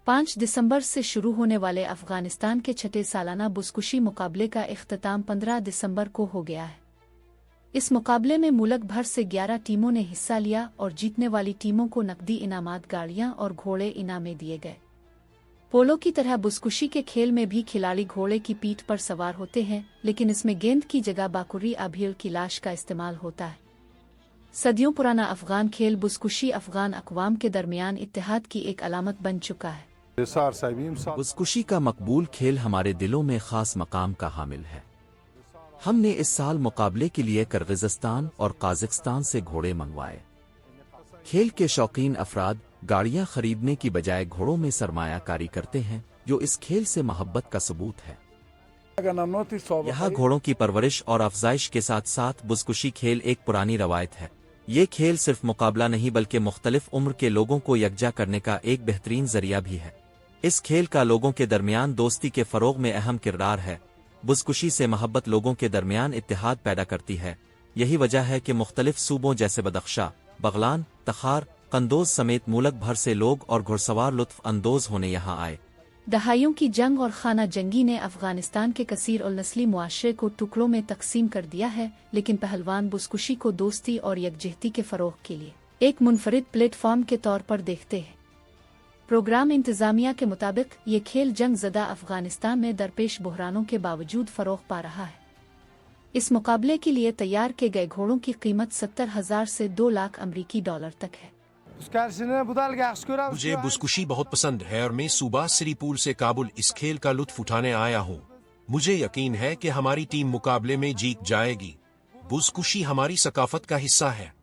5 दिसंबर से शुरू होने वाले अफगानिस्तान के छठे सालाना बुसकुशी मुकाबले का इख्तिताम 15 दिसंबर को हो गया है। इस मुकाबले में मुल्क भर से 11 टीमों ने हिस्सा लिया और जीतने वाली टीमों को नकदी इनामात, गाड़ियां और घोड़े इनामे दिए गए। पोलो की तरह बुसकुशी के खेल में भी खिलाड़ी घोड़े की पीठ पर सवार होते हैं, लेकिन इसमें गेंद की जगह बाकुरी अभील की लाश का इस्तेमाल होता है। सदियों पुराना अफगान खेल बुसकुशी अफगान अक़वाम के दरमियान इत्तेहाद की एक अलामत बन चुका है। बुसकुशी का मकबूल खेल हमारे दिलों में ख़ास मकाम का हामिल है। हमने इस साल मुकाबले के लिए किर्गिज़स्तान और काज़ाख्स्तान से घोड़े मंगवाए। खेल के शौकीन अफराद गाड़ियां खरीदने की बजाय घोड़ों में सरमायाकारी करते हैं, जो इस खेल से मोहब्बत का सबूत है। यहाँ घोड़ों की परवरिश और अफजाइश के साथ साथ बुसकुशी खेल एक पुरानी रवायत है। ये खेल सिर्फ मुकाबला नहीं बल्कि मुख्तलिफ उम्र के लोगों को यकजा करने का एक बेहतरीन जरिया भी है। इस खेल का लोगों के दरमियान दोस्ती के फ़रोग़ में अहम किरदार है। बुसकुशी से मोहब्बत लोगों के दरमियान इत्तेहाद पैदा करती है। यही वजह है कि मुख्तलिफ सूबों जैसे बदख्शा, बगलान, तखार, कंदोज समेत मुल्क भर से लोग और घुड़सवार लुत्फ़ अंदोज होने यहाँ आए। दहाइयों की जंग और खाना जंगी ने अफगानिस्तान के कसीर और नस्ली मुआशरे को टुकड़ों में तकसीम कर दिया है, लेकिन पहलवान बुसकुशी को दोस्ती और यकजहती के फ़रोग़ के लिए एक मुनफरिद प्लेटफॉर्म के तौर पर देखते हैं। प्रोग्राम इंतज़ामिया के मुताबिक ये खेल जंग ज़दा अफगानिस्तान में दरपेश बहरानों के बावजूद फ़रोग़ पा रहा है। इस मुकाबले के लिए तैयार किए गए घोड़ों की कीमत 70,000 से 2 लाख अमरीकी डॉलर तक है। मुझे बुसकुशी बहुत पसंद है और मैं सुबह सिरीपुल से काबुल इस खेल का लुत्फ उठाने आया हूँ। मुझे यकीन है कि हमारी टीम मुकाबले में जीत जाएगी। बुसकुशी हमारी सकाफत का हिस्सा है।